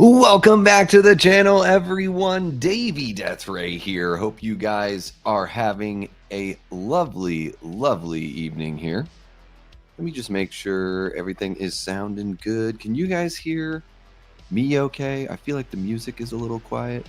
Welcome back to the channel, everyone. Davey Deathray here. Hope you guys are having a lovely, lovely evening here. Let me just make sure everything is sounding good. Can you guys hear me okay? I feel like the music is a little quiet.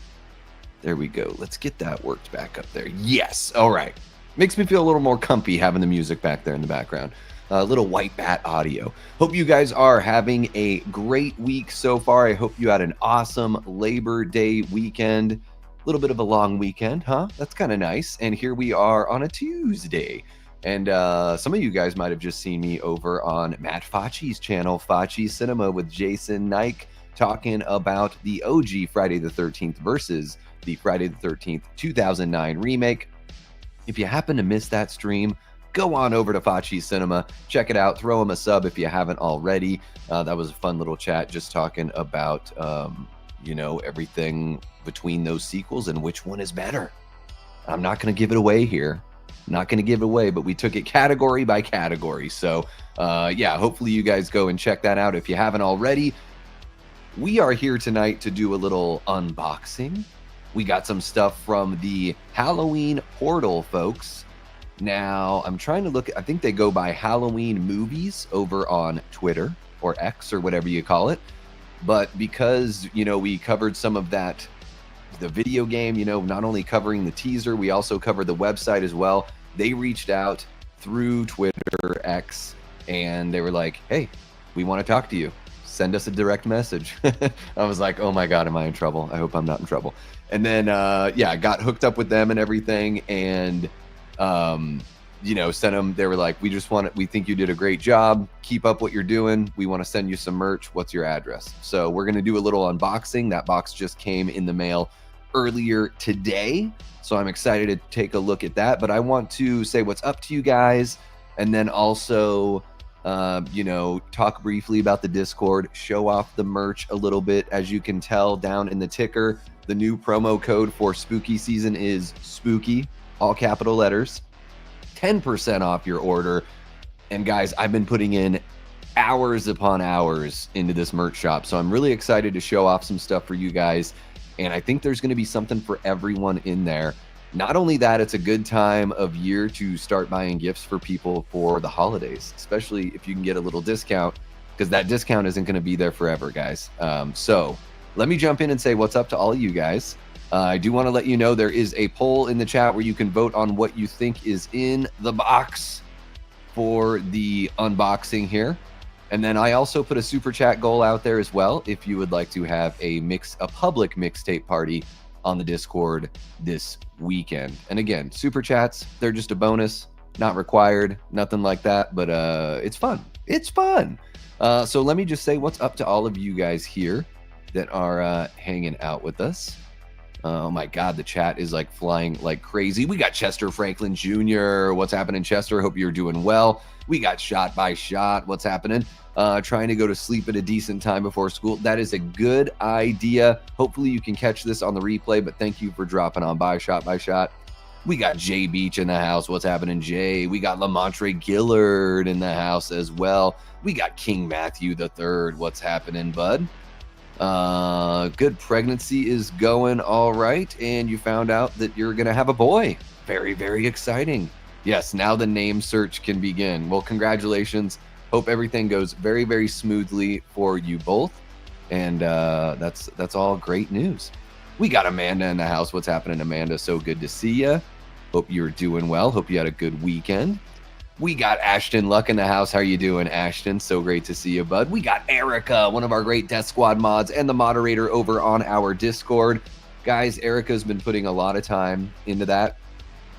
There we go. Let's get that worked back up there. Yes. All right. Makes me feel a little more comfy having the music back there in the background. A little white bat audio. Hope you guys are having a great week so far. I hope you had an awesome Labor Day weekend. A little bit of a long weekend, huh? That's kind of nice. And here we are on a Tuesday. And some of you guys might have just seen me over on Matt Facci's channel, Facci Cinema, with Jason Nike, talking about the OG Friday the 13th versus the Friday the 13th 2009 remake. If you happen to miss that stream, go on over to Facci Cinema, check it out, throw him a sub if you haven't already. That was a fun little chat, just talking about, everything between those sequels and which one is better. I'm not going to give it away here. Not going to give it away, but we took it category by category. So, hopefully you guys go and check that out if you haven't already. We are here tonight to do a little unboxing. We got some stuff from the Halloween Portal folks. Now, I'm trying to look, I think they go by Halloween Movies over on Twitter or X or whatever you call it. But because, we covered some of that, the video game, not only covering the teaser, we also covered the website as well. They reached out through Twitter, X, and they were like, hey, we want to talk to you. Send us a direct message. I was like, oh my God, am I in trouble? I hope I'm not in trouble. And then, I got hooked up with them and everything. And sent them, they were like, we think you did a great job. Keep up what you're doing. We want to send you some merch. What's your address? So we're going to do a little unboxing. That box just came in the mail earlier today. So I'm excited to take a look at that. But I want to say what's up to you guys. And then also, talk briefly about the Discord, show off the merch a little bit. As you can tell down in the ticker, the new promo code for spooky season is spooky. All capital letters, 10% off your order. And guys, I've been putting in hours upon hours into this merch shop. So I'm really excited to show off some stuff for you guys. And I think there's going to be something for everyone in there. Not only that, it's a good time of year to start buying gifts for people for the holidays, especially if you can get a little discount, because that discount isn't going to be there forever, guys. So let me jump in and say what's up to all of you guys. I do want to let you know there is a poll in the chat where you can vote on what you think is in the box for the unboxing here. And then I also put a super chat goal out there as well if you would like to have a public mixtape party on the Discord this weekend. And again, super chats, they're just a bonus, not required, nothing like that, but it's fun. It's fun. So let me just say what's up to all of you guys here that are hanging out with us. Oh my God, the chat is like flying like crazy. We got Chester Franklin Jr. What's happening, Chester? Hope you're doing well. We got Shot by Shot. What's happening? Trying to go to sleep at a decent time before school. That is a good idea. Hopefully you can catch this on the replay, but thank you for dropping on by Shot by Shot. We got Jay Beach in the house. What's happening, Jay? We got Lamontre Gillard in the house as well. We got King Matthew III. What's happening, bud? Good pregnancy is going all right, and you found out that you're gonna have a boy. Very, very exciting. Yes, now the name search can begin. Well, congratulations. Hope everything goes very, very smoothly for you both, and that's all great news. We got Amanda in the house. What's happening, Amanda? So good to see you. Hope you're doing well. Hope you had a good weekend. We got Ashton Luck in the house. How are you doing, Ashton? So great to see you, bud. We got Erica, one of our great Death Squad mods and the moderator over on our Discord. Guys, Erica's been putting a lot of time into that,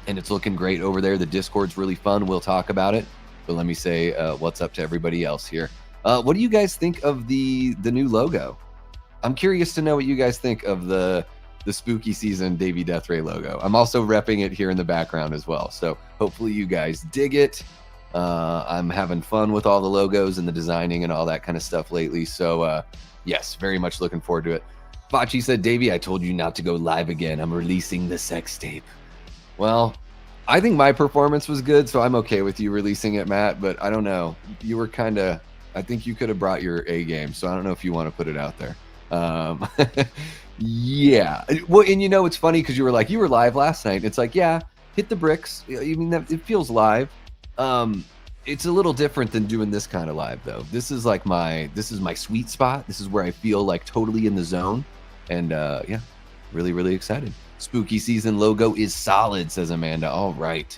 and it's looking great over there. The Discord's really fun. We'll talk about it. But let me say what's up to everybody else here. What do you guys think of the new logo? I'm curious to know what you guys think of the spooky season Davey Deathray logo. I'm also repping it here in the background as well. So hopefully you guys dig it. I'm having fun with all the logos and the designing and all that kind of stuff lately. So yes, very much looking forward to it. Facci said, Davey, I told you not to go live again. I'm releasing the sex tape. Well, I think my performance was good, so I'm okay with you releasing it, Matt, but I don't know. You were kind of, I think you could have brought your A game, so I don't know if you want to put it out there. Um, yeah. Well, and it's funny because you were like, you were live last night. It's like, yeah, hit the bricks. I mean, it feels live. It's a little different than doing this kind of live though. This is my sweet spot. This is where I feel like totally in the zone. And yeah, really, really excited. Spooky season logo is solid, says Amanda. All right.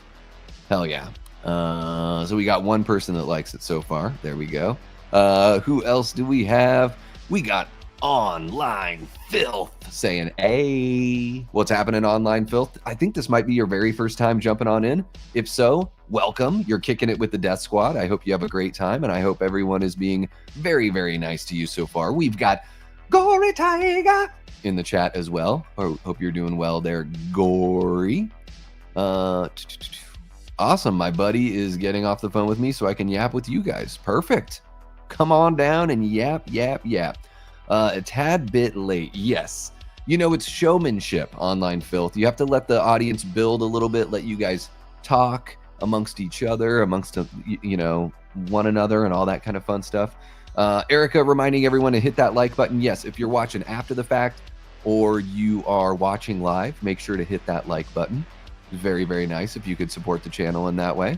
Hell yeah. So we got one person that likes it so far. There we go. Who else do we have? We got Online Filth saying, hey, what's happening, Online Filth? I think this might be your very first time jumping on in. If so, welcome. You're kicking it with the Death Squad. I hope you have a great time, and I hope everyone is being very, very nice to you so far. We've got Gory Tiger in the chat as well. Hope you're doing well there, Gory. Awesome. My buddy is getting off the phone with me so I can yap with you guys. Perfect. Come on down and yap. A tad bit late. Yes. It's showmanship, Online Filth. You have to let the audience build a little bit, let you guys talk amongst each other, amongst, one another and all that kind of fun stuff. Erica reminding everyone to hit that like button. Yes, if you're watching after the fact or you are watching live, make sure to hit that like button. Very, very nice if you could support the channel in that way.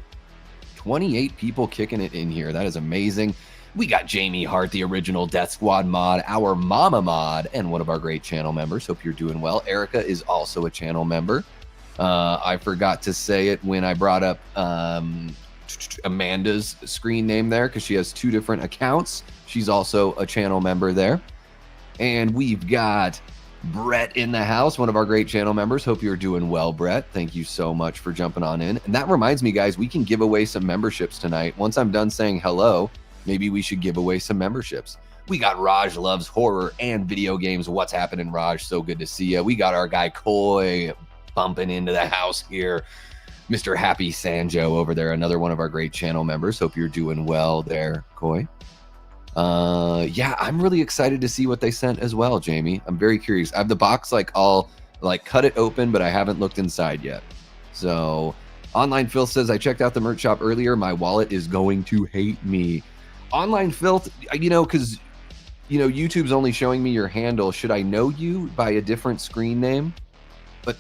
28 people kicking it in here. That is amazing. We got Jamie Hart, the original Death Squad mod, our mama mod, and one of our great channel members. Hope you're doing well. Erica is also a channel member. I forgot to say it when I brought up Amanda's screen name there because she has 2 different accounts. She's also a channel member there. And we've got Brett in the house, one of our great channel members. Hope you're doing well, Brett. Thank you so much for jumping on in. And that reminds me, guys, we can give away some memberships tonight. Once I'm done saying hello, maybe we should give away some memberships. We got Raj Loves Horror and Video Games. What's happening, Raj? So good to see you. We got our guy Koi bumping into the house here. Mr. Happy Sanjo over there, another one of our great channel members. Hope you're doing well there, Koi. Yeah, I'm really excited to see what they sent as well, Jamie. I'm very curious. I have the box all cut it open, but I haven't looked inside yet. So Online Filth says, I checked out the merch shop earlier. My wallet is going to hate me. Online Filth, because YouTube's only showing me your handle. Should I know you by a different screen name? But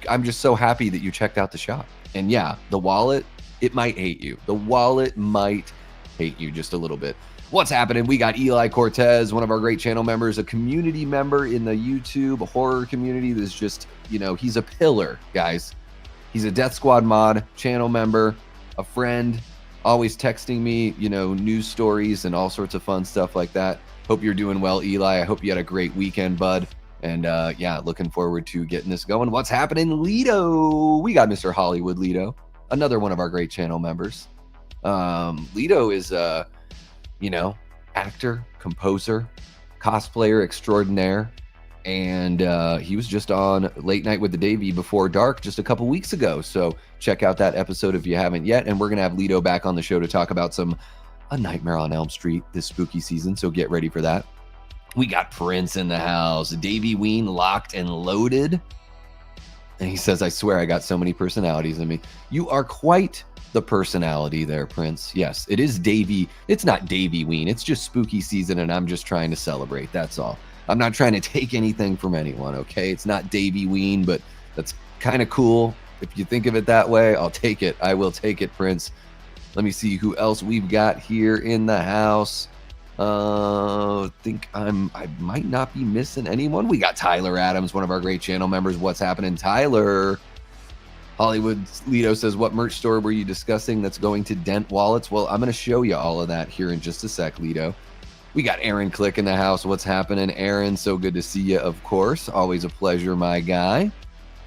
I'm just so happy that you checked out the shop. And yeah, the wallet, it might hate you. The wallet might hate you just a little bit. What's happening? We got Eli Cortez, one of our great channel members, a community member in the YouTube horror community that's just, he's a pillar, guys. He's a Death Squad mod, channel member, a friend, always texting me, news stories and all sorts of fun stuff like that. Hope you're doing well, Eli. I hope you had a great weekend, bud. And yeah, looking forward to getting this going. What's happening, Lido? We got Mr. Hollywood Lido, another one of our great channel members. Lido is actor, composer, cosplayer extraordinaire, and he was just on Late Night with the Davey Before Dark just a couple weeks ago. So check out that episode if you haven't yet. And we're gonna have Lido back on the show to talk about A Nightmare on Elm Street this spooky season. So get ready for that. We got Prince in the house. Davey Ween locked and loaded. And he says, I swear I got so many personalities in me. You are quite the personality there, Prince. Yes, it is Davey. It's not Davey Ween. It's just spooky season, and I'm just trying to celebrate. That's all. I'm not trying to take anything from anyone, okay? It's not Davey Ween, but that's kind of cool. If you think of it that way, I'll take it. I will take it, Prince. Let me see who else we've got here in the house. I might not be missing anyone. We got Tyler Adams, one of our great channel members. What's happening, Tyler? Hollywood Lido says, what merch store were you discussing that's going to dent wallets? Well, I'm going to show you all of that here in just a sec, Lido. We got Aaron Click in the house. What's happening, Aaron? So good to see you, of course. Always a pleasure, my guy.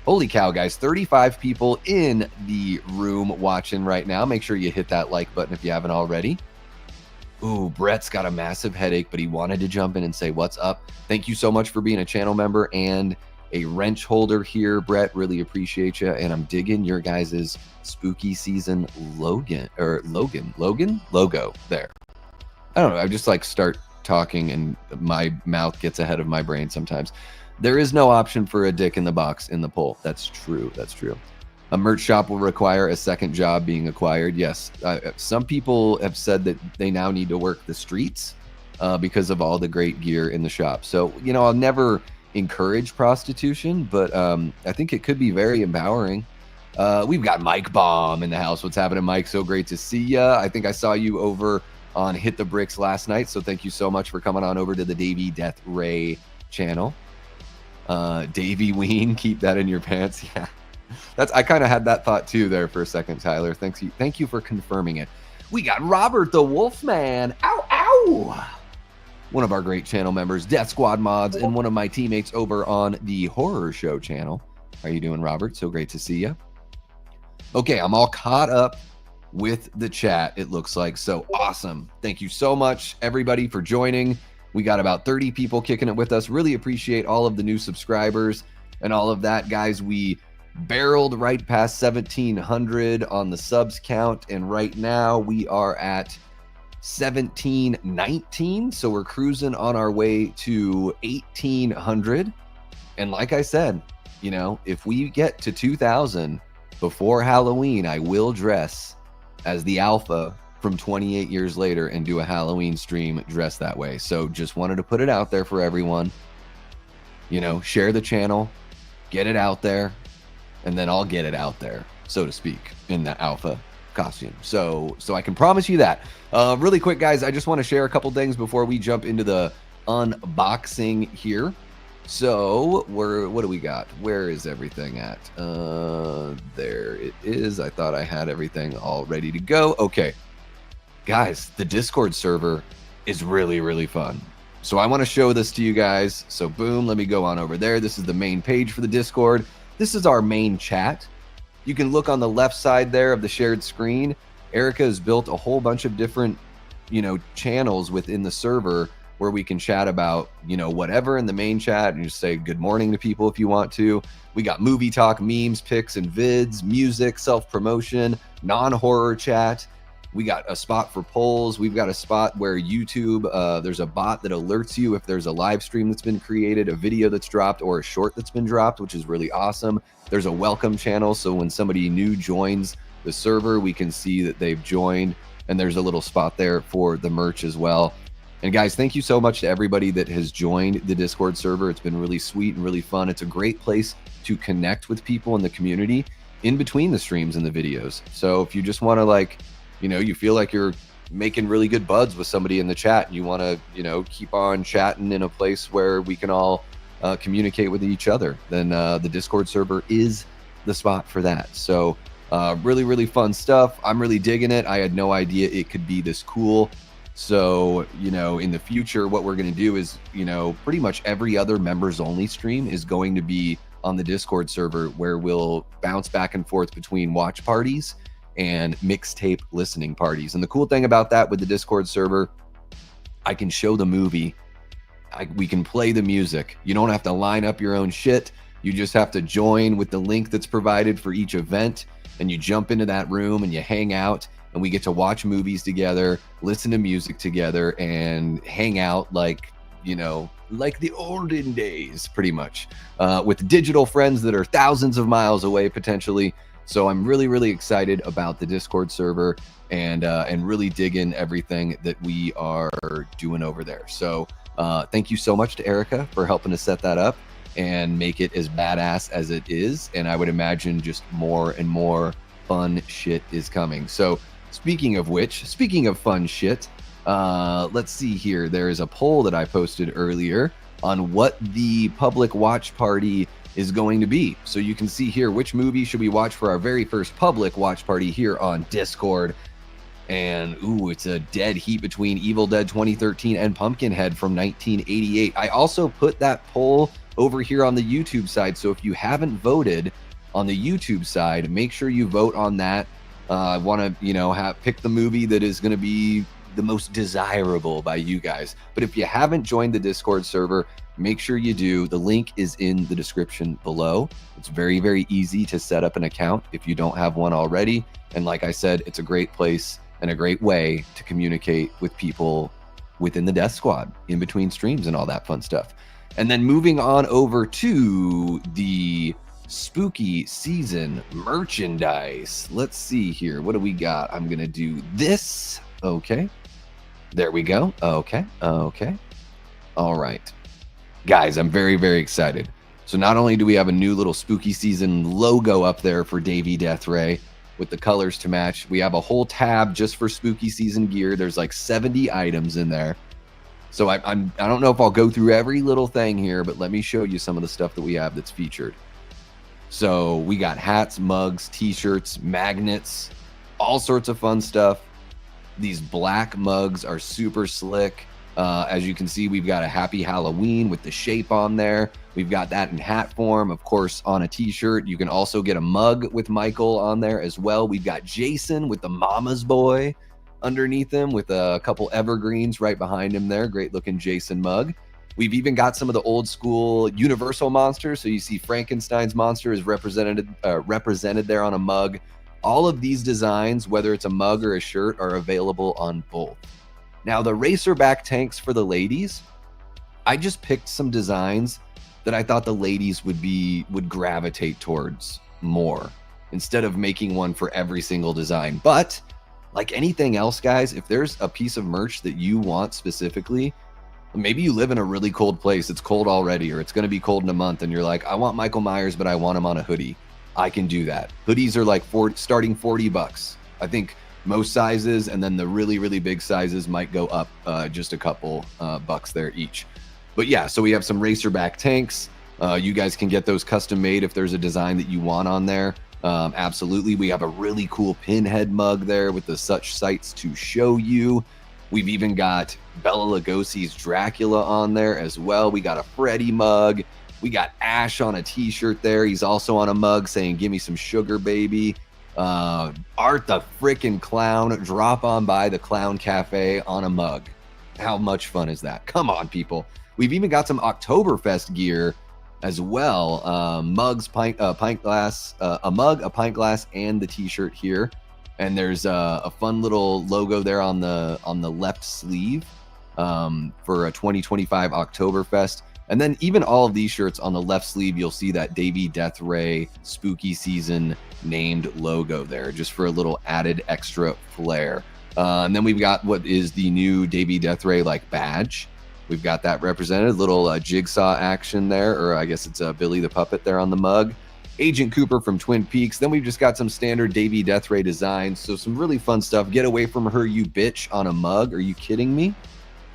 Holy cow, guys. 35 people in the room watching right now. Make sure you hit that like button if you haven't already. Ooh, Brett's got a massive headache, but he wanted to jump in and say, what's up? Thank you so much for being a channel member and a wrench holder here, Brett. Really appreciate you. And I'm digging your guys' spooky season logo there. I don't know. I just start talking and my mouth gets ahead of my brain sometimes. There is no option for a dick in the box in the poll. That's true. That's true. A merch shop will require a second job being acquired. Yes. Some people have said that they now need to work the streets. because of all the great gear in the shop. So, you know, I'll never encourage prostitution, but I think it could be very empowering. We've got Mike Bomb in the house. What's happening, Mike? So great to see ya. I think I saw you over on Hit the Bricks last night, so thank you so much for coming on over to the Davey Deathray channel. Davey Ween, keep that in your pants. Yeah, I kind of had that thought too there for a second, Tyler. Thank you for confirming it. We got Robert the Wolfman. Ow, ow. One of our great channel members, Death Squad Mods, and one of my teammates over on the Horror Show channel. How you doing, Robert? So great to see you. Okay, I'm all caught up with the chat, it looks like. So awesome. Thank you so much, everybody, for joining. We got about 30 people kicking it with us. Really appreciate all of the new subscribers and all of that, guys. We barreled right past 1,700 on the subs count, and right now we are at 1,719. So we're cruising on our way to 1,800. And like I said, you know, if we get to 2,000 before Halloween, I will dress as the alpha from 28 years later and do a Halloween stream dressed that way. So just wanted to put it out there for everyone. You know, share the channel, get it out there, and then I'll get it out there, so to speak, in the alpha costume. So I can promise you that. Really quick, guys, I just want to share a couple things before we jump into the unboxing here. So what do we got? Where is everything at? There it is. I thought I had everything all ready to go. Okay, guys, the Discord server is really, really fun. So I want to show this to you guys. So boom, let me go on over there. This is the main page for the Discord. This is our main chat. You can look on the left side there of the shared screen. Erica has built a whole bunch of different, you know, channels within the server where we can chat about, you know, whatever in the main chat and just say good morning to people if you want to. We got movie talk, memes, pics, and vids, music, self-promotion, non-horror chat. We got a spot for polls. We've got a spot where YouTube, there's a bot that alerts you if there's a live stream that's been created, a video that's dropped, or a short that's been dropped, which is really awesome. There's a welcome channel, so when somebody new joins the server, we can see that they've joined, and there's a little spot there for the merch as well. And guys, thank you so much to everybody that has joined the Discord server. It's been really sweet and really fun. It's a great place to connect with people in the community in between the streams and the videos. So if you just want to, like, you know, you feel like you're making really good buds with somebody in the chat and you want to, you know, keep on chatting in a place where we can all communicate with each other, then the Discord server is the spot for that. So really, really fun stuff. I'm really digging it. I had no idea it could be this cool. So, you know, in the future, what we're going to do is, you know, pretty much every other members only stream is going to be on the Discord server, where we'll bounce back and forth between watch parties and mixtape listening parties. And the cool thing about that with the Discord server, I can show the movie. We can play the music. You don't have to line up your own shit. You just have to join with the link that's provided for each event, and you jump into that room and you hang out, and we get to watch movies together, listen to music together, and hang out like, you know, like the olden days, pretty much, with digital friends that are thousands of miles away potentially. So I'm really, really excited about the Discord server and really digging everything that we are doing over there. So thank you so much to Erica for helping to set that up and make it as badass as it is. And I would imagine just more and more fun shit is coming. So speaking of which, speaking of fun shit, let's see here. There is a poll that I posted earlier on what the public watch party is going to be. So you can see here, which movie should we watch for our very first public watch party here on Discord. And ooh, it's a dead heat between Evil Dead 2013 and Pumpkinhead from 1988. I also put that poll over here on the YouTube side. So if you haven't voted on the YouTube side, make sure you vote on that. I want to, you know, pick the movie that is going to be the most desirable by you guys. But if you haven't joined the Discord server, make sure you do. The link is in the description below. It's very, very easy to set up an account if you don't have one already. And like I said, it's a great place and a great way to communicate with people within the Death Squad in between streams and all that fun stuff. And then moving on over to the spooky season merchandise. Let's see here. What do we got? I'm going to do this. Okay. There we go. Okay. Okay. All right. Guys, I'm very, very excited. So not only do we have a new little spooky season logo up there for Davey Deathray with the colors to match, we have a whole tab just for spooky season gear. There's like 70 items in there. So I don't know if I'll go through every little thing here, but let me show you some of the stuff that we have that's featured. So we got hats, mugs, t-shirts, magnets, all sorts of fun stuff. These black mugs are super slick. As you can see, we've got a Happy Halloween with the shape on there. We've got that in hat form, of course, on a t-shirt. You can also get a mug with Michael on there as well. We've got Jason with the Mama's Boy underneath him with a couple evergreens right behind him there. Great looking Jason mug. We've even got some of the old school Universal monsters. So you see Frankenstein's monster is represented there on a mug. All of these designs, whether it's a mug or a shirt, are available on both. Now, the racerback tanks for the ladies, I just picked some designs that I thought the ladies would gravitate towards more instead of making one for every single design. But like anything else, guys, if there's a piece of merch that you want specifically, maybe you live in a really cold place, it's cold already, or it's going to be cold in a month, and you're like, I want Michael Myers, but I want him on a hoodie. I can do that. Hoodies are like starting $40. I think most sizes, and then the really, really big sizes might go up just a couple bucks there each. But yeah, so we have some racerback tanks. You guys can get those custom made if there's a design that you want on there. Absolutely. We have a really cool pinhead mug there with the Such Sights to Show You. We've even got Bela Lugosi's Dracula on there as well. We got a Freddy mug. We got Ash on a t-shirt there. He's also on a mug saying, give me some sugar, baby. Art the frickin' Clown, drop on by the Clown Cafe on a mug. How much fun is that? Come on, people. We've even got some Oktoberfest gear as well. Mugs, pint glass, a mug, a pint glass, and the t-shirt here. And there's a fun little logo there on the left sleeve for a 2025 Oktoberfest. And then even all of these shirts on the left sleeve, you'll see that Davey Deathray spooky season named logo there, just for a little added extra flair. And then we've got what is the new Davey Deathray like badge. We've got that represented, little jigsaw action there, or I guess it's Billy the Puppet there on the mug. Agent Cooper from Twin Peaks. Then we've just got some standard Davey Deathray designs. So some really fun stuff. Get away from her, you bitch, on a mug. Are you kidding me?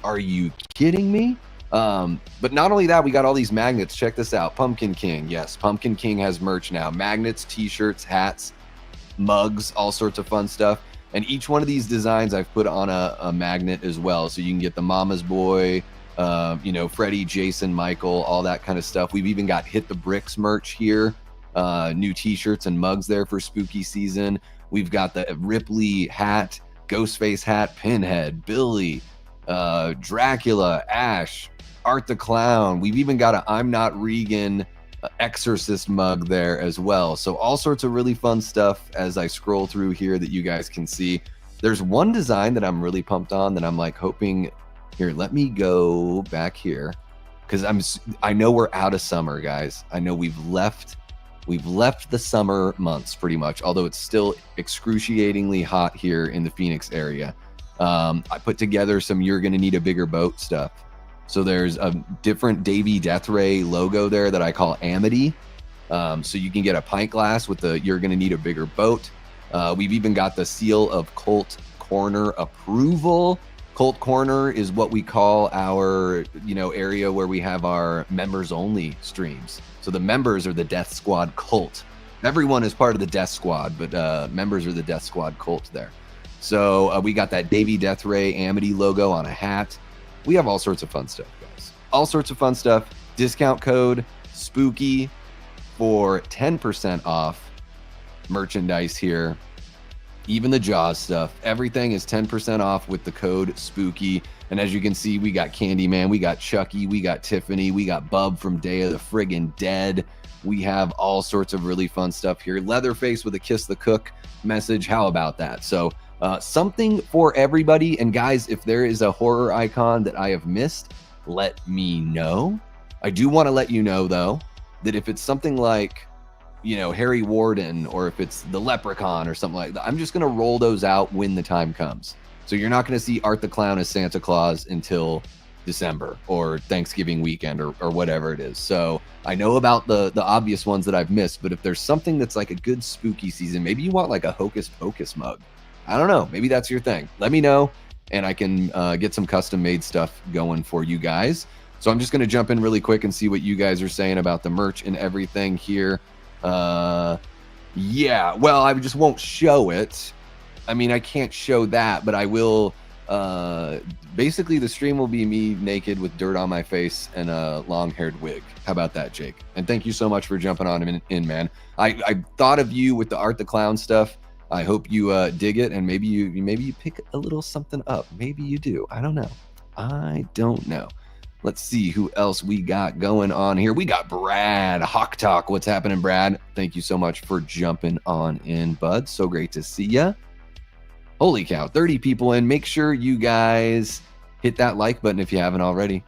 Are you kidding me? But not only that, we got all these magnets. Check this out. Pumpkin King. Yes, Pumpkin King has merch now. Magnets, t-shirts, hats, mugs, all sorts of fun stuff. And each one of these designs I've put on a magnet as well. So you can get the Mama's Boy, Freddy, Jason, Michael, all that kind of stuff. We've even got Hit the Bricks merch here. New t-shirts and mugs there for spooky season. We've got the Ripley hat, Ghostface hat, Pinhead, Billy, Dracula, Ash, Art the Clown. We've even got a I'm Not Regan Exorcist mug there as well. So all sorts of really fun stuff as I scroll through here that you guys can see. There's one design that I'm really pumped on that I'm like hoping. Here, let me go back here because I know we're out of summer, guys. I know we've left the summer months pretty much, although it's still excruciatingly hot here in the Phoenix area. I put together some You're Gonna Need a Bigger Boat stuff. So there's a different Davey Deathray logo there that I call Amity. So you can get a pint glass with the You're Gonna Need a Bigger Boat. We've even got the seal of Cult Corner approval. Cult Corner is what we call our, area where we have our members only streams. So the members are the Death Squad cult. Everyone is part of the Death Squad, but members are the Death Squad cult there. So we got that Davey Deathray Amity logo on a hat. We have all sorts of fun stuff, guys. All sorts of fun stuff. Discount code SPOOKY for 10% off merchandise here. Even the Jaws stuff. Everything is 10% off with the code SPOOKY. And as you can see, we got Candyman, we got Chucky, we got Tiffany, we got Bub from Day of the Friggin' Dead. We have all sorts of really fun stuff here. Leatherface with a Kiss the Cook message. How about that? So something for everybody. And guys, if there is a horror icon that I have missed, let me know. I do want to let you know, though, that if it's something like, Harry Warden, or if it's the Leprechaun or something like that, I'm just going to roll those out when the time comes. So you're not going to see Art the Clown as Santa Claus until December or Thanksgiving weekend or whatever it is. So I know about the obvious ones that I've missed, but if there's something that's like a good spooky season, maybe you want like a Hocus Pocus mug. I don't know. Maybe that's your thing. Let me know, and I can get some custom made stuff going for you guys. So I'm just going to jump in really quick and see what you guys are saying about the merch and everything here. Yeah, well, I just won't show it. I mean, I can't show that, but I will. Basically, the stream will be me naked with dirt on my face and a long-haired wig. How about that, Jake? And thank you so much for jumping on in, man. I thought of you with the Art the Clown stuff. I hope you dig it, and maybe you pick a little something up. Maybe you do. I don't know. I don't know. Let's see who else we got going on here. We got Brad Hawk Talk. What's happening, Brad? Thank you so much for jumping on in, bud. So great to see ya. Holy cow, 30 people in. Make sure you guys hit that like button if you haven't already.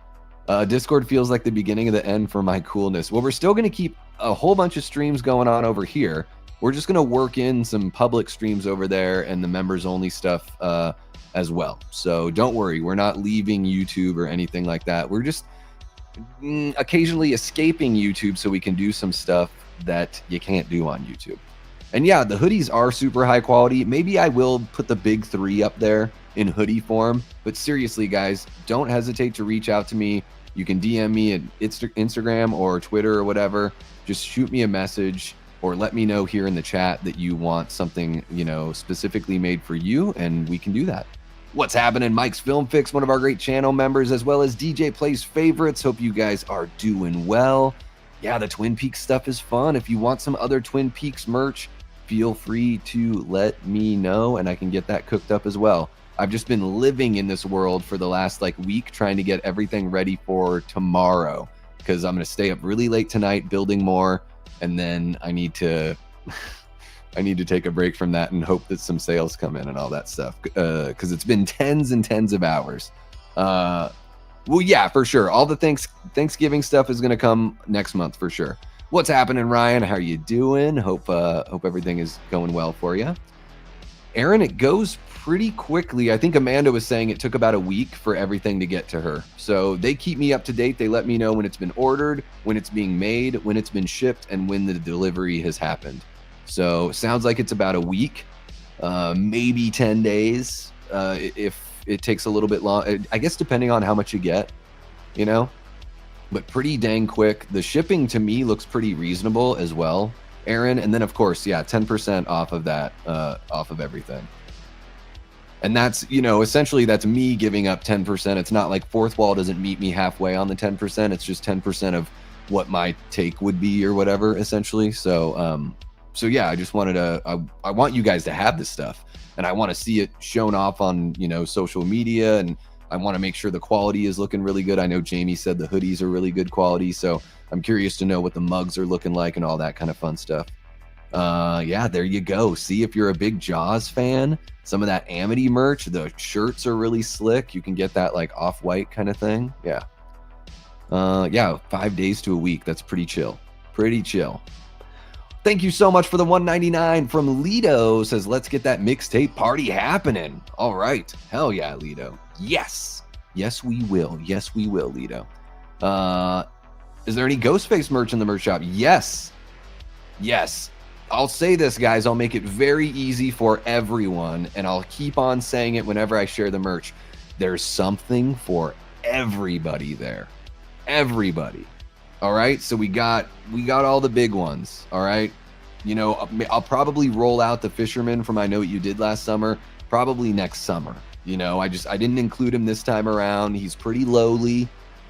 Discord feels like the beginning of the end for my coolness. Well, we're still going to keep a whole bunch of streams going on over here. We're just going to work in some public streams over there and the members only stuff as well. So don't worry, we're not leaving YouTube or anything like that. We're just occasionally escaping YouTube so we can do some stuff that you can't do on YouTube. And yeah, the hoodies are super high quality. Maybe I will put the big 3 up there in hoodie form. But seriously, guys, don't hesitate to reach out to me. You can DM me at Instagram or Twitter or whatever. Just shoot me a message or let me know here in the chat that you want something, you know, specifically made for you, and we can do that. What's happening? Mike's Film Fix, one of our great channel members, as well as DJ Plays Favorites. Hope you guys are doing well. Yeah, the Twin Peaks stuff is fun. If you want some other Twin Peaks merch, feel free to let me know, and I can get that cooked up as well. I've just been living in this world for the last like week, trying to get everything ready for tomorrow, because I'm going to stay up really late tonight building more, and then I need to take a break from that and hope that some sales come in and all that stuff, because it's been tens and tens of hours. Well, yeah, for sure. All the Thanksgiving stuff is going to come next month for sure. What's happening, Ryan? How are you doing? Hope everything is going well for you. Aaron, it goes pretty quickly. I think Amanda was saying it took about a week for everything to get to her. So they keep me up to date. They let me know when it's been ordered, when it's being made, when it's been shipped, and when the delivery has happened. So sounds like it's about a week, maybe 10 days, if it takes a little bit long. I guess depending on how much you get, you know. But pretty dang quick. The shipping to me looks pretty reasonable as well, Aaron. And then of course, yeah, 10% off of that, off of everything. And that's, you know, essentially that's me giving up 10%. It's not like Fourth Wall doesn't meet me halfway on the 10%. It's just 10% of what my take would be or whatever, essentially. So, so yeah, I just wanted to, I want you guys to have this stuff, and I want to see it shown off on, you know, social media, and I want to make sure the quality is looking really good. I know Jamie said the hoodies are really good quality, so I'm curious to know what the mugs are looking like and all that kind of fun stuff. Yeah, there you go. See, if you're a big Jaws fan, some of that Amity merch, the shirts are really slick. You can get that like off-white kind of thing. Yeah. Yeah, 5 days to a week. That's pretty chill. Pretty chill. Thank you so much for the $1.99 from Lido. Says, let's get that mixtape party happening. All right. Hell yeah, Lido. Yes. Yes, we will. Yes, we will, Lido. Is there any Ghostface merch in the merch shop? Yes. Yes. I'll say this, guys. I'll make it very easy for everyone, and I'll keep on saying it whenever I share the merch. There's something for everybody there. Everybody. All right, so we got all the big ones. All right, you know, I'll probably roll out the Fisherman from I Know What You Did Last Summer probably next summer. You know, I didn't include him this time around. He's pretty lowly.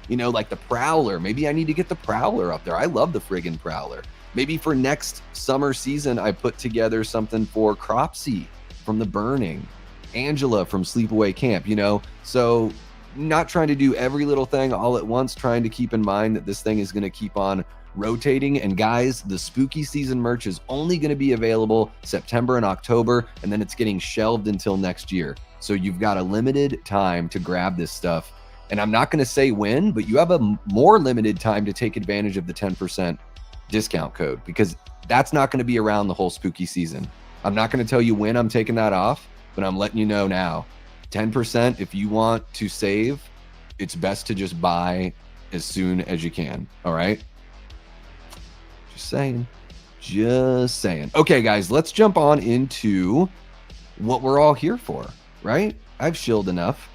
You know, like the Prowler. Maybe I need to get the Prowler up there. I love the friggin' Prowler. Maybe for next summer season, I put together something for Cropsy from The Burning, Angela from Sleepaway Camp. You know, so. Not trying to do every little thing all at once, trying to keep in mind that this thing is going to keep on rotating. And guys, the spooky season merch is only going to be available September and October, and then it's getting shelved until next year. So you've got a limited time to grab this stuff. And I'm not going to say when, but you have a more limited time to take advantage of the 10% discount code, because that's not going to be around the whole spooky season. I'm not going to tell you when I'm taking that off, but I'm letting you know now. 10%, if you want to save, it's best to just buy as soon as you can. All right. Just saying. Just saying. Okay, guys, let's jump on into what we're all here for, right? I've shilled enough.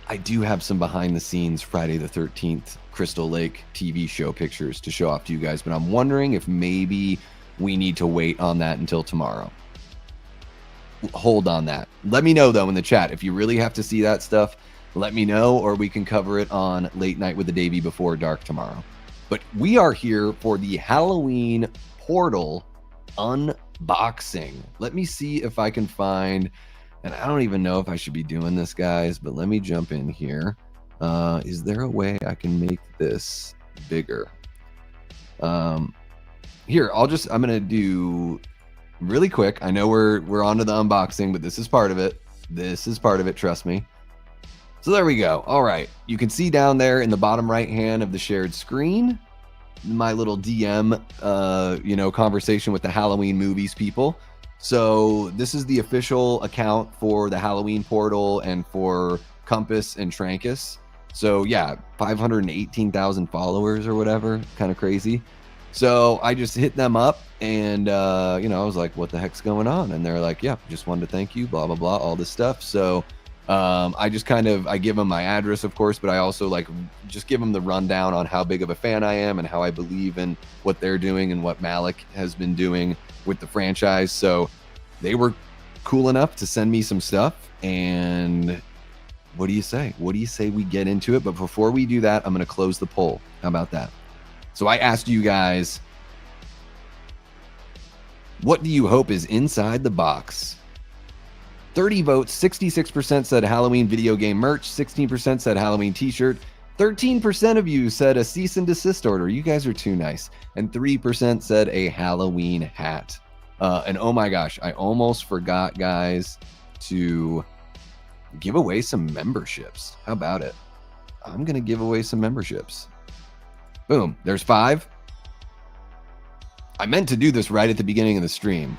I do have some behind the scenes Friday the 13th Crystal Lake TV show pictures to show off to you guys, but I'm wondering if maybe we need to wait on that until tomorrow. Hold on that. Let me know though in the chat if you really have to see that stuff. Let me know, or we can cover it on Late Night with the Davey before dark tomorrow. But we are here for the Halloween Portal unboxing. Let me see if I can find, and I don't even know if I should be doing this, guys, but let me jump in here. Is there a way I can make this bigger? Here, I'm gonna do really quick. I know we're on to the unboxing, but this is part of it. This is part of it, trust me. So there we go. All right, you can see down there in the bottom right hand of the shared screen my little DM conversation with the Halloween movies people. So this is the official account for the Halloween Portal and for Compass and Trancus. So yeah, 518,000 followers or whatever, kind of crazy. So I just hit them up and I was like, what the heck's going on? And they're like, yeah, just wanted to thank you, blah blah blah, all this stuff. So I give them my address, of course, but I also just give them the rundown on how big of a fan I am and how I believe in what they're doing and what Malik has been doing with the franchise. So they were cool enough to send me some stuff. And what do you say? What do you say we get into it? But before we do that, I'm going to close the poll. How about that? So I asked you guys, what do you hope is inside the box? 30 votes, 66% said Halloween video game merch, 16% said Halloween t-shirt, 13% of you said a cease and desist order. You guys are too nice. And 3% said a Halloween hat. And oh my gosh, I almost forgot, guys, to give away some memberships. How about it? I'm going to give away some memberships. Boom, there's 5. I meant to do this right at the beginning of the stream.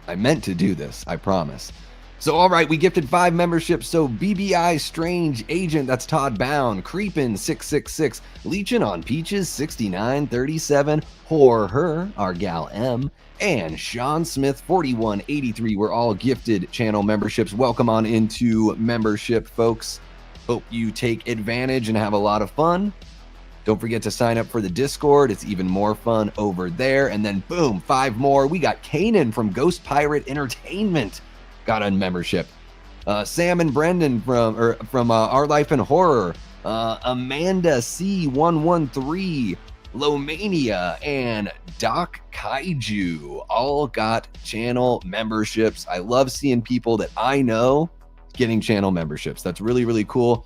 I meant to do this, I promise. So, all right, we gifted 5 memberships. So, BBI Strange Agent, that's Todd Bound, Creepin' 666, Leechin' on Peaches 6937, Her, our gal M, and Sean Smith 4183 were all gifted channel memberships. Welcome on into membership, folks. Hope you take advantage and have a lot of fun. Don't forget to sign up for the Discord. It's even more fun over there. And then boom, 5 more. We got Kanan from Ghost Pirate Entertainment got a membership. Sam and Brendan from Our Life in Horror. Amanda C113, Lomania, and Doc Kaiju all got channel memberships. I love seeing people that I know getting channel memberships. That's really, really cool.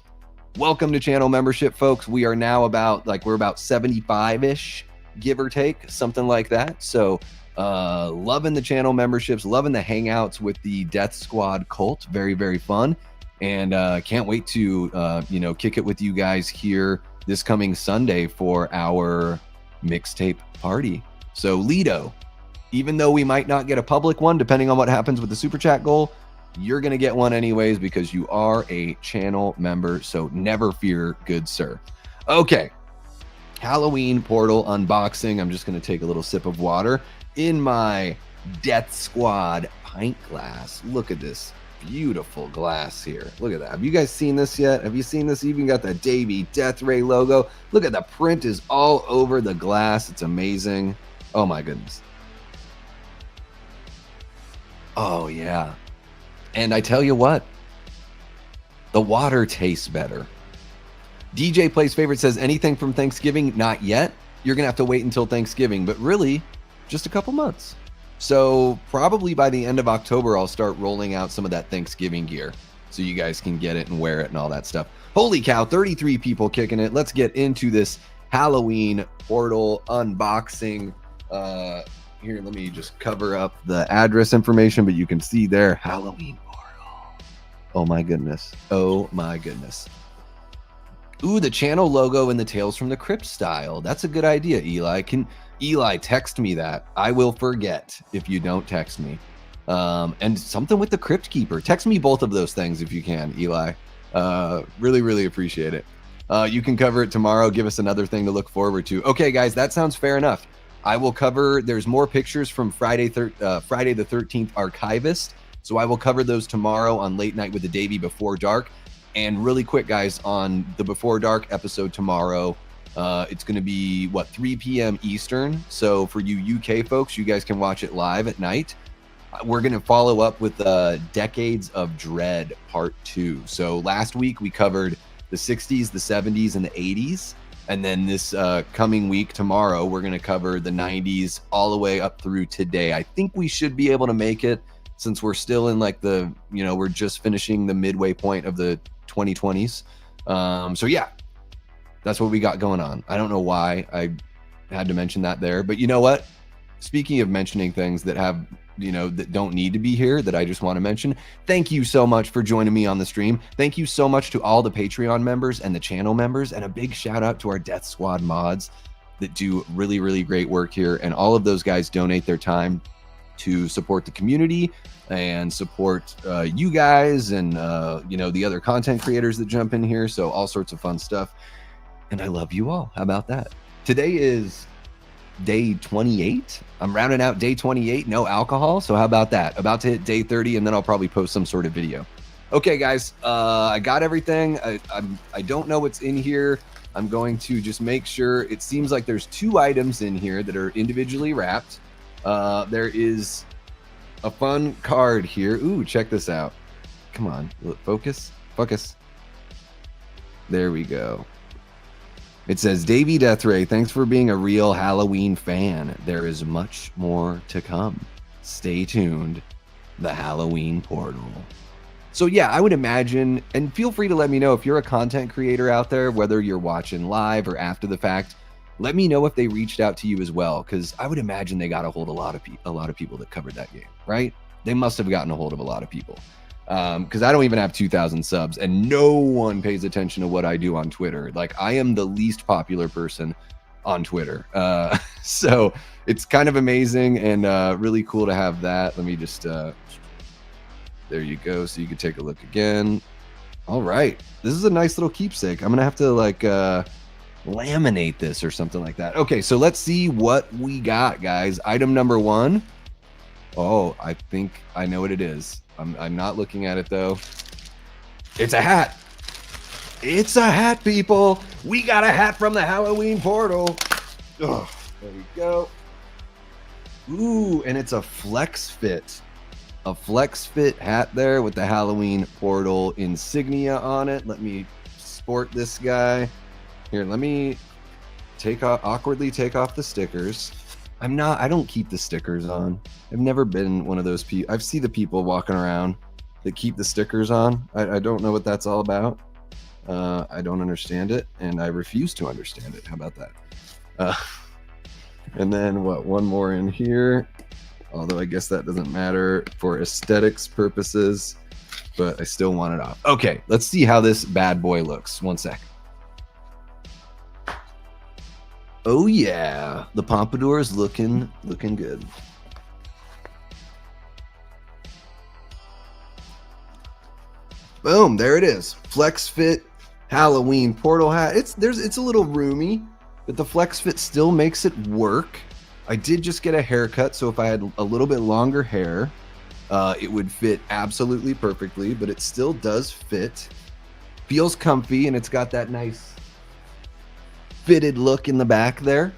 Welcome to channel membership, folks. We are now we're about 75-ish, give or take, something like that. So loving the channel memberships, loving the hangouts with the Death Squad cult. Very, very fun. And can't wait to, kick it with you guys here this coming Sunday for our mixtape party. So Lido, even though we might not get a public one, depending on what happens with the super chat goal, you're going to get one anyways because you are a channel member. So never fear, good sir. Okay. Halloween Portal unboxing. I'm just going to take a little sip of water in my Death Squad pint glass. Look at this beautiful glass here. Look at that. Have you guys seen this yet? Have you seen this? Even got the Davey Deathray logo. Look at the print is all over the glass. It's amazing. Oh my goodness. Oh yeah. And I tell you what, the water tastes better. DJ Plays Favorite says, anything from Thanksgiving? Not yet. You're going to have to wait until Thanksgiving, but really just a couple months. So probably by the end of October, I'll start rolling out some of that Thanksgiving gear so you guys can get it and wear it and all that stuff. Holy cow, 33 people kicking it. Let's get into this Halloween Portal unboxing. Here, let me just cover up the address information, but you can see there, Halloween Portal. Oh my goodness. Oh my goodness. Ooh, the channel logo and the Tales from the Crypt style. That's a good idea, Eli. Can Eli text me that? I will forget if you don't text me. And something with the Crypt Keeper. Text me both of those things if you can, Eli. Really, really appreciate it. You can cover it tomorrow. Give us another thing to look forward to. Okay, guys, that sounds fair enough. I will cover, there's more pictures from Friday the 13th Archivist. So I will cover those tomorrow on Late Night with the Davey Before Dark. And really quick, guys, on the Before Dark episode tomorrow, it's going to be, 3 p.m. Eastern. So for you UK folks, you guys can watch it live at night. We're going to follow up with Decades of Dread Part 2. So last week we covered the 60s, the 70s, and the 80s. And then this coming week, tomorrow, we're going to cover the 90s all the way up through today. I think we should be able to make it, since we're still in like the, we're just finishing the midway point of the 2020s. So yeah, that's what we got going on. I don't know why I had to mention that there, but you know what? Speaking of mentioning things that have, that don't need to be here, that I just want to mention, thank you so much for joining me on the stream. Thank you so much to all the Patreon members and the channel members, and a big shout out to our Death Squad mods that do really, really great work here. And all of those guys donate their time to support the community and support you guys and, the other content creators that jump in here. So all sorts of fun stuff. And I love you all. How about that? Today is day 28. I'm rounding out day 28, no alcohol. So how about that? About to hit day 30, and then I'll probably post some sort of video. Okay, guys, I got everything. I don't know what's in here. I'm going to just make sure. It seems like there's 2 items in here that are individually wrapped. There is a fun card here. Ooh, check this out. Come on, focus. There we go. It says, Davey Deathray, thanks for being a real Halloween fan. There is much more to come. Stay tuned. The Halloween Portal. So yeah, I would imagine, and feel free to let me know if you're a content creator out there, whether you're watching live or after the fact. Let me know if they reached out to you as well, because I would imagine they got a hold of a lot of people that covered that game, right? They must have gotten a hold of a lot of people. Because I don't even have 2,000 subs, and no one pays attention to what I do on Twitter. Like, I am the least popular person on Twitter. So it's kind of amazing and really cool to have that. Let me just, there you go. So you can take a look again. All right. This is a nice little keepsake. I'm going to have to like laminate this or something like that. Okay, so let's see what we got, guys. Item number 1. Oh, I think I know what it is. I'm not looking at it though. It's a hat. It's a hat, people. We got a hat from the Halloween Portal. Oh, there we go. Ooh, and it's a flex fit. A flex fit hat there with the Halloween Portal insignia on it. Let me sport this guy. Here, let me awkwardly take off the stickers. I don't keep the stickers on. I've never been one of those people. I've seen the people walking around that keep the stickers on. I don't know what that's all about. I don't understand it, and I refuse to understand it. How about that? And then one more in here, although I guess that doesn't matter for aesthetics purposes, but I still want it off. Okay, let's see how this bad boy looks. One sec. Oh yeah, the pompadour is looking good. Boom, there it is. Flex fit Halloween Portal hat. It's a little roomy, but the flex fit still makes it work. I did just get a haircut, so if I had a little bit longer hair, it would fit absolutely perfectly, but it still does fit. Feels comfy, and it's got that nice fitted look in the back there.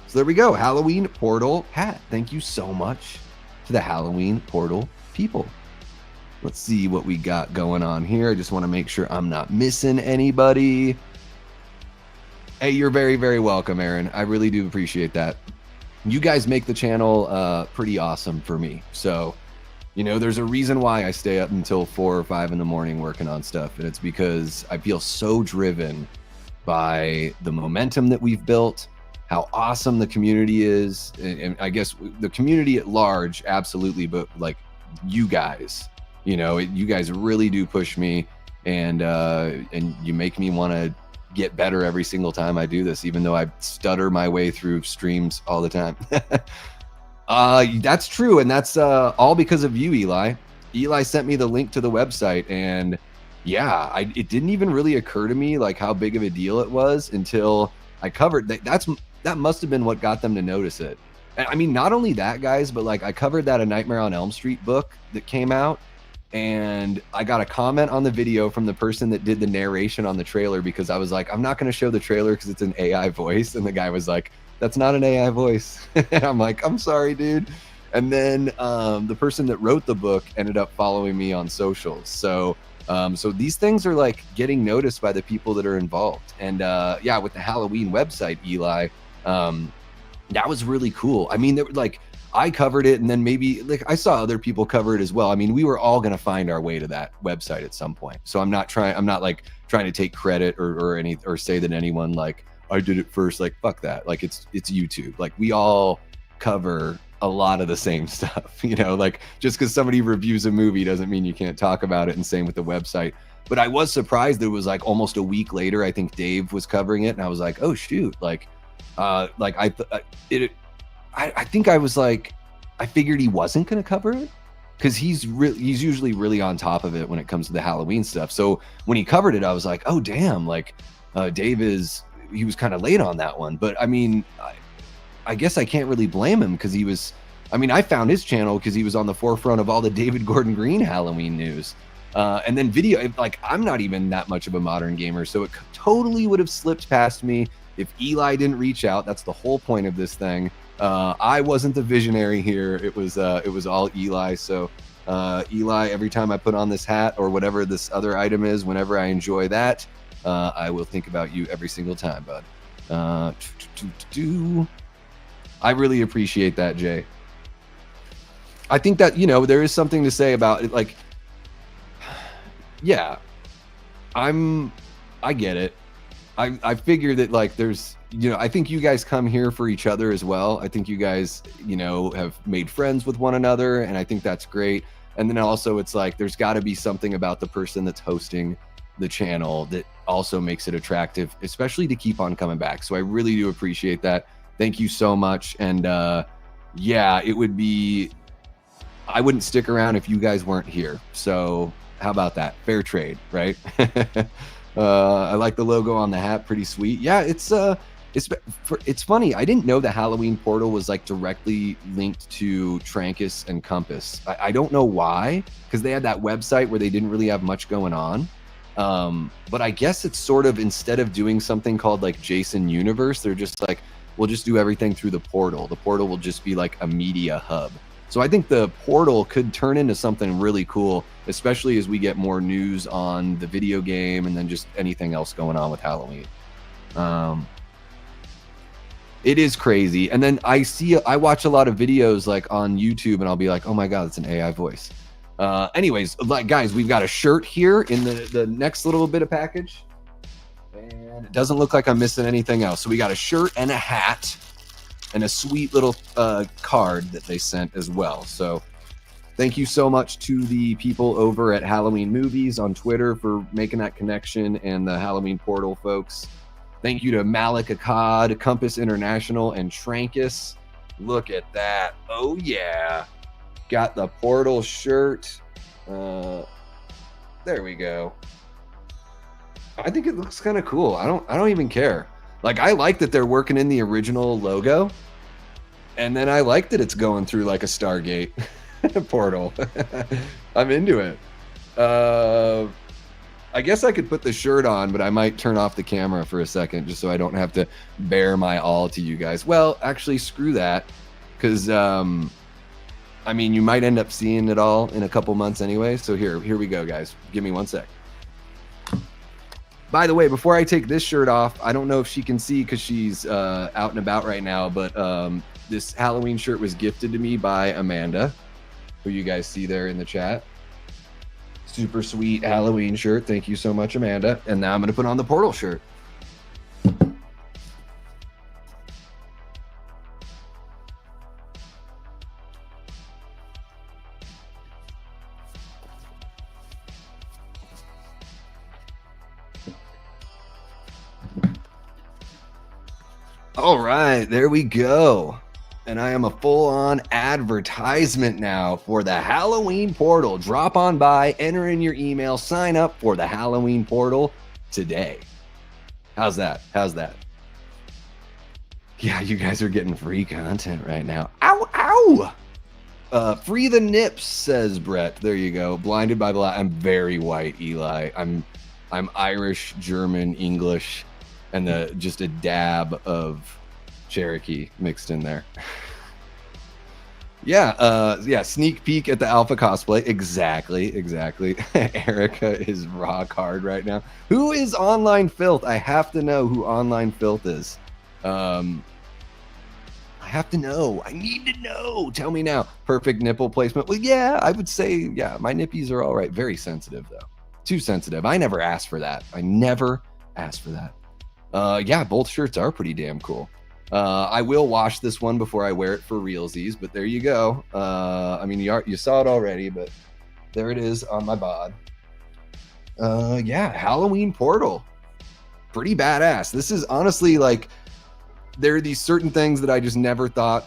So there we go. Halloween Portal hat. Thank you so much to the Halloween Portal people. Let's see what we got going on here. I just want to make sure I'm not missing anybody. Hey, you're very, very welcome, Aaron. I really do appreciate that. You guys make the channel pretty awesome for me. So, there's a reason why I stay up until 4 or 5 in the morning working on stuff. And it's because I feel so driven by the momentum that we've built, how awesome the community is, and I guess the community at large, absolutely, but like you guys, you guys really do push me, and you make me want to get better every single time I do this, even though I stutter my way through streams all the time. That's true, and that's all because of you, Eli. Eli sent me the link to the website, and yeah, it didn't even really occur to me like how big of a deal it was until I covered that. That must have been what got them to notice it. And I mean, not only that, guys, but like I covered that A Nightmare on Elm Street book that came out, and I got a comment on the video from the person that did the narration on the trailer because I was like, I'm not going to show the trailer because it's an AI voice, and the guy was like, that's not an AI voice. And I'm like, I'm sorry, dude. And then the person that wrote the book ended up following me on socials. So these things are like getting noticed by the people that are involved. And yeah, with the Halloween website, Eli, that was really cool. I mean, there, like I covered it, and then maybe like I saw other people cover it as well. I mean, we were all gonna find our way to that website at some point. So I'm not like trying to take credit or say that anyone like I did it first. Like fuck that. Like it's YouTube. Like we all cover a lot of the same stuff, you know, like just because somebody reviews a movie doesn't mean you can't talk about it, and same with the website. But I was surprised it was like almost a week later, I think Dave was covering it, and I was like, oh shoot, like I think I was like, I figured he wasn't going to cover it because he's usually really on top of it when it comes to the Halloween stuff. So when he covered it, I was like, oh damn, like Dave he was kind of late on that one. But I mean, I guess I can't really blame him because I found his channel because he was on the forefront of all the David Gordon Green Halloween news. And then video, like I'm not even that much of a modern gamer, so it totally would have slipped past me if Eli didn't reach out. That's the whole point of this thing. I wasn't the visionary here. It was all Eli. So Eli, every time I put on this hat or whatever this other item is, whenever I enjoy that, I will think about you every single time, bud. I really appreciate that, Jay. I think that, you know, there is something to say about it. Like, yeah, I get it. I figure that like there's, you know, I think you guys come here for each other as well. I think you guys, you know, have made friends with one another, and I think that's great. And then also it's like there's got to be something about the person that's hosting the channel that also makes it attractive, especially to keep on coming back. So I really do appreciate that. Thank you so much. And yeah, I wouldn't stick around if you guys weren't here. So how about that? Fair trade, right? I like the logo on the hat, pretty sweet. Yeah, it's funny. I didn't know the Halloween portal was like directly linked to Trancus and Compass. I don't know why, because they had that website where they didn't really have much going on. But I guess it's sort of, instead of doing something called like Jason Universe, they're just like, we'll just do everything through the portal. The portal will just be like a media hub. So I think the portal could turn into something really cool, especially as we get more news on the video game and then just anything else going on with Halloween. It is crazy. And then I watch a lot of videos like on YouTube, and I'll be like, oh my God, it's an AI voice. Anyways, like guys, we've got a shirt here in the next little bit of package, and it doesn't look like I'm missing anything else. So we got a shirt and a hat and a sweet little card that they sent as well. So thank you so much to the people over at Halloween Movies on Twitter for making that connection, and the Halloween Portal folks. Thank you to Malik Akkad, Compass International, and Trancus. Look at that. Oh yeah. Got the Portal shirt. There we go. I think it looks kind of cool. I don't even care. Like, I like that they're working in the original logo, and then I like that it's going through like a Stargate portal. I'm into it. I guess I could put the shirt on, but I might turn off the camera for a second just so I don't have to bare my all to you guys. Well, actually, screw that, because I mean, you might end up seeing it all in a couple months anyway. So here we go, guys. Give me one sec. By the way, before I take this shirt off, I don't know if she can see because she's out and about right now, but this Halloween shirt was gifted to me by Amanda, who you guys see there in the chat. Super sweet Halloween shirt. Thank you so much, Amanda. And now I'm going to put on the Portal shirt. All right, there we go. And I am a full-on advertisement now for the Halloween portal. Drop on by, enter in your email, sign up for the Halloween portal today. How's that? How's that? Yeah, you guys are getting free content right now. Ow, ow! Free the nips, says Brett. There you go. Blinded by black. I'm very white, Eli. I'm Irish, German, English, and just a dab of Cherokee mixed in there. Yeah, sneak peek at the Alpha cosplay. Exactly. Erica is rock hard right now. Who is Online Filth? I have to know who Online Filth is. I have to know. I need to know. Tell me now. Perfect nipple placement. Well, yeah, I would say, yeah, my nippies are all right. Very sensitive, though. Too sensitive. I never asked for that. Yeah, both shirts are pretty damn cool. I will wash this one before I wear it for realsies, but there you go. I mean, you saw it already, but there it is on my bod. Yeah, Halloween portal. Pretty badass. This is honestly like, there are these certain things that I just never thought,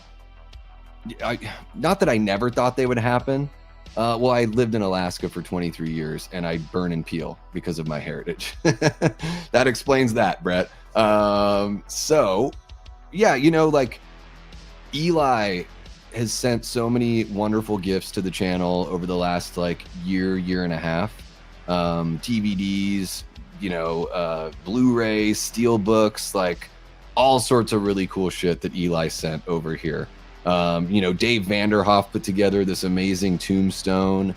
not that I never thought they would happen. Well, I lived in Alaska for 23 years and I burn and peel because of my heritage. That explains that, Brett. So yeah, you know, like Eli has sent so many wonderful gifts to the channel over the last like year and a half. DVDs, you know, Blu-rays, steel books, like all sorts of really cool shit that Eli sent over here. You know, Dave Vanderhoff put together this amazing tombstone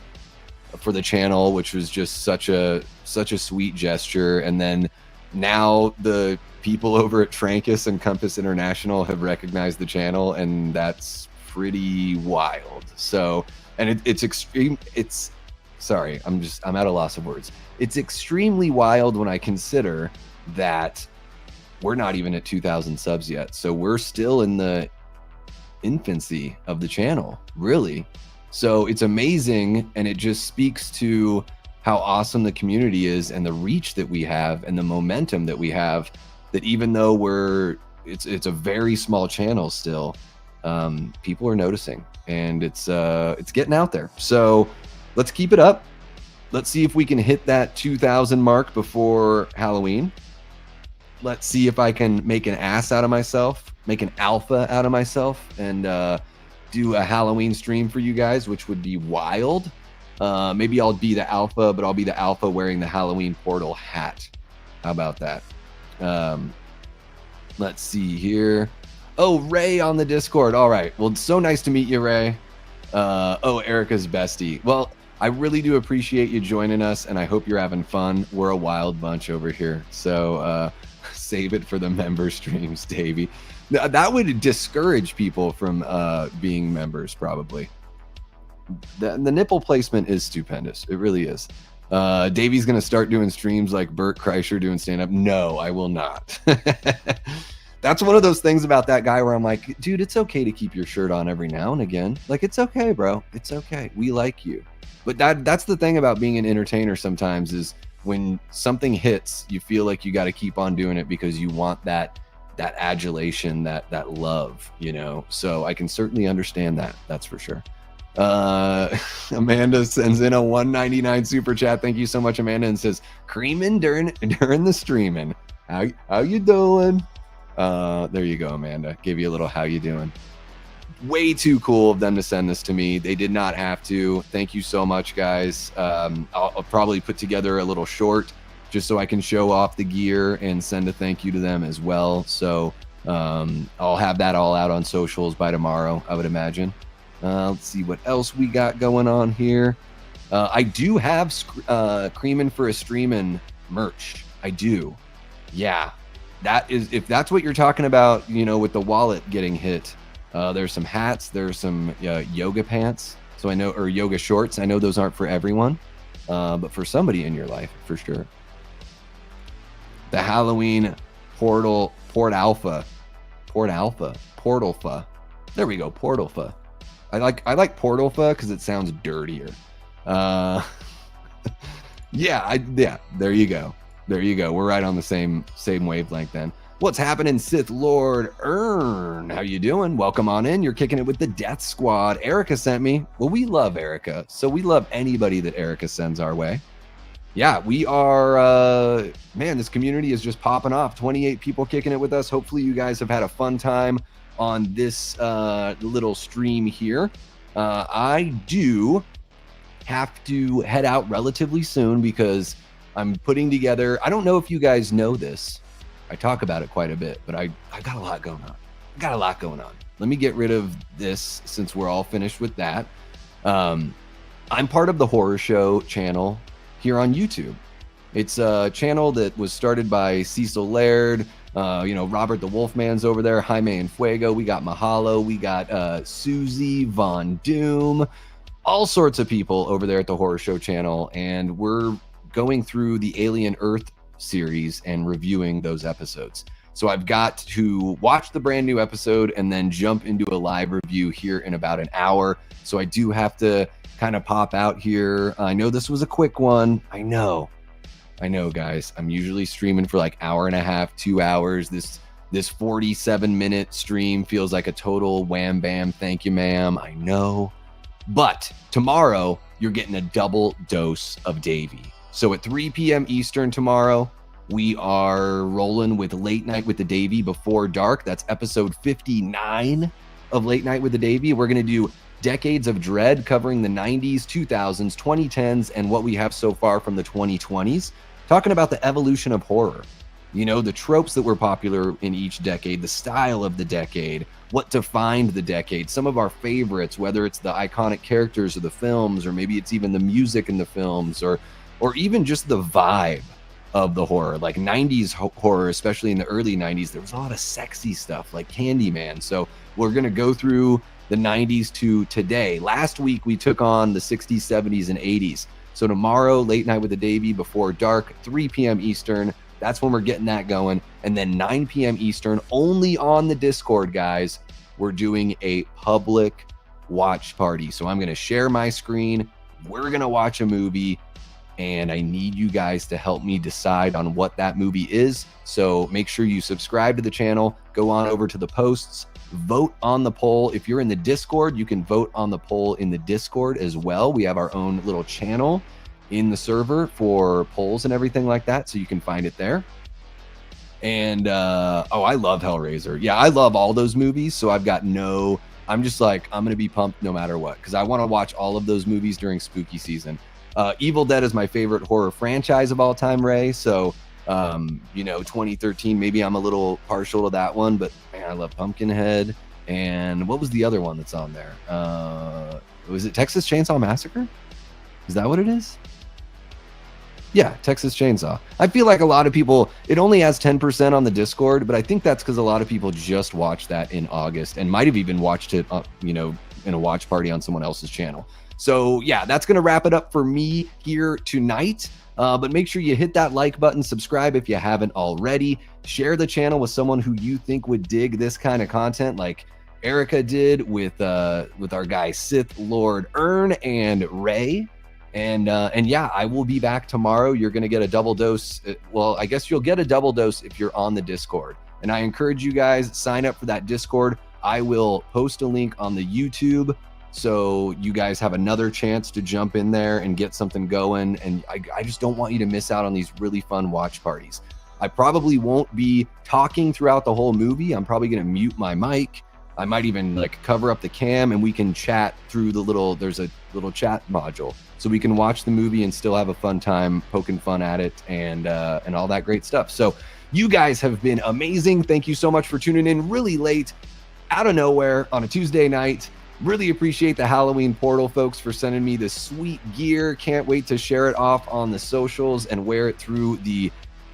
for the channel, which was just such a sweet gesture. And then now the people over at Trancas and Compass International have recognized the channel, and that's pretty wild. So, and it's extreme. It's, sorry, I'm at a loss of words. It's extremely wild when I consider that we're not even at 2,000 subs yet. So we're still in the infancy of the channel, really. So it's amazing, and it just speaks to how awesome the community is and the reach that we have and the momentum that we have, that even though it's a very small channel still, people are noticing, and it's getting out there. So let's keep it up. Let's see if we can hit that 2,000 mark before Halloween. Let's see if I can make an ass out of myself, make an alpha out of myself, and do a Halloween stream for you guys, which would be wild. Maybe I'll be the alpha, but I'll be the alpha wearing the Halloween portal hat. How about that? Let's see here. Oh, Ray on the Discord. All right. Well, it's so nice to meet you, Ray. Oh, Erica's bestie. Well, I really do appreciate you joining us, and I hope you're having fun. We're a wild bunch over here. So save it for the member streams, Davey. That would discourage people from being members, probably. The nipple placement is stupendous. It really is. Davey's going to start doing streams like Bert Kreischer doing stand-up. No, I will not. That's one of those things about that guy where I'm like, dude, it's okay to keep your shirt on every now and again. Like, it's okay, bro. It's okay. We like you. But that's the thing about being an entertainer sometimes, is when something hits, you feel like you got to keep on doing it because you want that adulation, that love, you know? So I can certainly understand that. That's for sure. Amanda sends in a $1.99 super chat. Thank you so much, Amanda, and says, creaming during the streaming. How you doing? There you go, Amanda. Give you a little how you doing. Way too cool of them to send this to me. They did not have to. Thank you so much, guys. I'll probably put together a little short just so I can show off the gear and send a thank you to them as well. So I'll have that all out on socials by tomorrow, I would imagine. Let's see what else we got going on here. I do have Creamin' for a Streamin' merch. I do. Yeah. That is, if that's what you're talking about, you know, with the wallet getting hit, there's some hats, there's some yoga pants. So I know, or yoga shorts. I know those aren't for everyone, but for somebody in your life, for sure. The Halloween Port Alpha. There we go, Portalfa. I like Portalfa because it sounds dirtier. Yeah, there you go. We're right on the same wavelength then. What's happening, Sith Lord Ern? How you doing? Welcome on in. You're kicking it with the Death Squad. Erica sent me. Well, we love Erica, so we love anybody that Erica sends our way. Yeah, we are, man, this community is just popping off. 28 people kicking it with us. Hopefully you guys have had a fun time on this little stream here. I do have to head out relatively soon because I'm putting together, I don't know if you guys know this. I talk about it quite a bit, but I got a lot going on. Let me get rid of this since we're all finished with that. I'm part of the horror show channel here on YouTube. It's a channel that was started by Cecil Laird, Robert the Wolfman's over there, Jaime and Fuego, we got Mahalo, we got Susie, Von Doom, all sorts of people over there at the horror show channel, and we're going through the Alien Earth series and reviewing those episodes. So I've got to watch the brand new episode and then jump into a live review here in about an hour. So I do have to kind of pop out here. I know this was a quick one. I know guys, I'm usually streaming for like hour and a half, 2 hours. This 47-minute stream feels like a total wham bam thank you ma'am. I know, but tomorrow you're getting a double dose of Davey. So at 3 p.m. Eastern tomorrow, we are rolling with Late Night with the Davey Before Dark. That's episode 59 of Late Night with the Davey. We're going to do Decades of Dread, covering the 90s, 2000s, 2010s, and what we have so far from the 2020s. Talking about the evolution of horror. You know, the tropes that were popular in each decade, the style of the decade, what defined the decade, some of our favorites, whether it's the iconic characters of the films, or maybe it's even the music in the films, or even just the vibe of the horror, like 90s horror, especially in the early 90s. There was a lot of sexy stuff like Candyman. So we're going to go through the 90s to today. Last week, we took on the 60s, 70s, and 80s. So tomorrow, Late Night with the Davey Before Dark, 3 p.m. Eastern. That's when we're getting that going. And then 9 p.m. Eastern, only on the Discord, guys, we're doing a public watch party. So I'm going to share my screen. We're going to watch a movie, and I need you guys to help me decide on what that movie is. So make sure you subscribe to the channel, go on over to the posts, vote on the poll. If you're in the Discord, you can vote on the poll in the Discord as well. We have our own little channel in the server for polls and everything like that, so you can find it there. And I love Hellraiser. Yeah, I love all those movies, so I'm just like, I'm gonna be pumped no matter what, because I want to watch all of those movies during spooky season. Evil Dead is my favorite horror franchise of all time, Ray. So, 2013, maybe I'm a little partial to that one, but man, I love Pumpkinhead. And what was the other one that's on there? Was it Texas Chainsaw Massacre? Is that what it is? Yeah, Texas Chainsaw. I feel like a lot of people, it only has 10% on the Discord, but I think that's because a lot of people just watched that in August and might have even watched it, in a watch party on someone else's channel. So yeah, that's going to wrap it up for me here tonight. But make sure you hit that like button, subscribe if you haven't already, share the channel with someone who you think would dig this kind of content like Erica did with our guy Sith Lord Ern and Ray. And yeah, I will be back tomorrow. You're going to get a double dose. Well, I guess you'll get a double dose if you're on the Discord. And I encourage you guys, sign up for that Discord. I will post a link on the YouTube, so you guys have another chance to jump in there and get something going. And I just don't want you to miss out on these really fun watch parties. I probably won't be talking throughout the whole movie. I'm probably going to mute my mic. I might even like cover up the cam and we can chat through there's a little chat module. So we can watch the movie and still have a fun time poking fun at it and all that great stuff. So you guys have been amazing. Thank you so much for tuning in really late out of nowhere on a Tuesday night. Really appreciate the Halloween Portal folks for sending me this sweet gear. Can't wait to share it off on the socials and wear it through the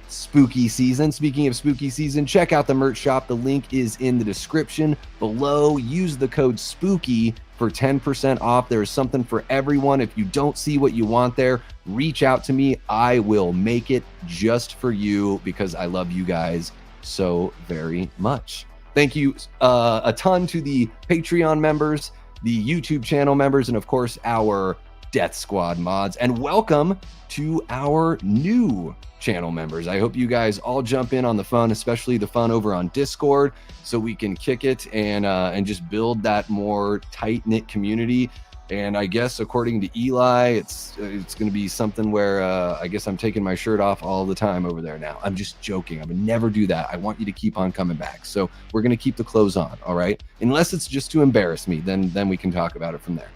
spooky season. Speaking of spooky season, check out the merch shop. The link is in the description below. Use the code SPOOKY for 10% off. There is something for everyone. If you don't see what you want there, reach out to me. I will make it just for you because I love you guys so very much. Thank you a ton to the Patreon members, the YouTube channel members, and of course our Death Squad mods. And welcome to our new channel members. I hope you guys all jump in on the fun, especially the fun over on Discord, so we can kick it and just build that more tight-knit community. And I guess according to Eli, it's going to be something where I guess I'm taking my shirt off all the time over there now. I'm just joking. I would never do that. I want you to keep on coming back. So we're going to keep the clothes on, all right? Unless it's just to embarrass me, then we can talk about it from there.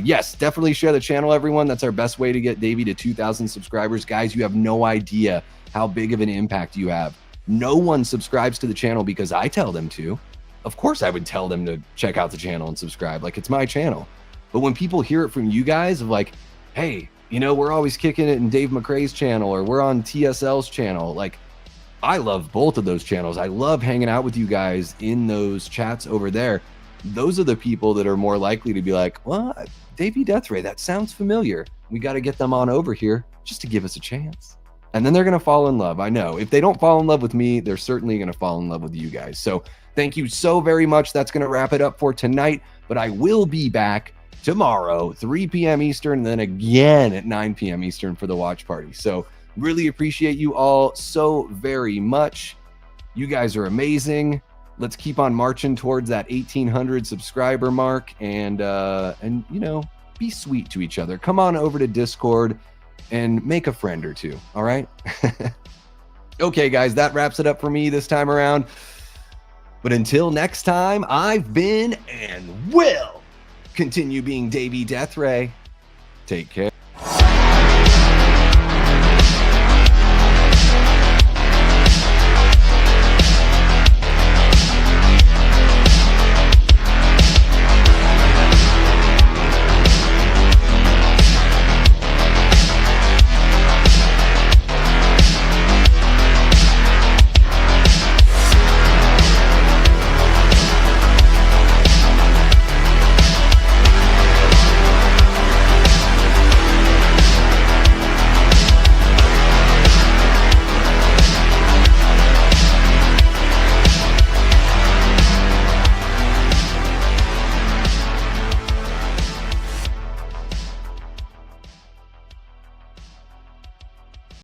Yes, definitely share the channel, everyone. That's our best way to get Davey to 2,000 subscribers. Guys, you have no idea how big of an impact you have. No one subscribes to the channel because I tell them to. Of course I would tell them to check out the channel and subscribe. Like, it's my channel. But when people hear it from you guys of like, hey, you know, we're always kicking it in Dave McRae's channel, or we're on TSL's channel. Like, I love both of those channels. I love hanging out with you guys in those chats over there. Those are the people that are more likely to be like, well, Davey Deathray, that sounds familiar. We got to get them on over here just to give us a chance. And then they're going to fall in love. I know if they don't fall in love with me, they're certainly going to fall in love with you guys. So thank you so very much. That's going to wrap it up for tonight, but I will be back tomorrow, 3 p.m. Eastern, and then again at 9 p.m. Eastern for the watch party. So really appreciate you all so very much. You guys are amazing. Let's keep on marching towards that 1,800 subscriber mark, and you know, be sweet to each other. Come on over to Discord and make a friend or two. All right. Okay, guys, that wraps it up for me this time around. But until next time, I've been and will continue being Davey Deathray. Take care.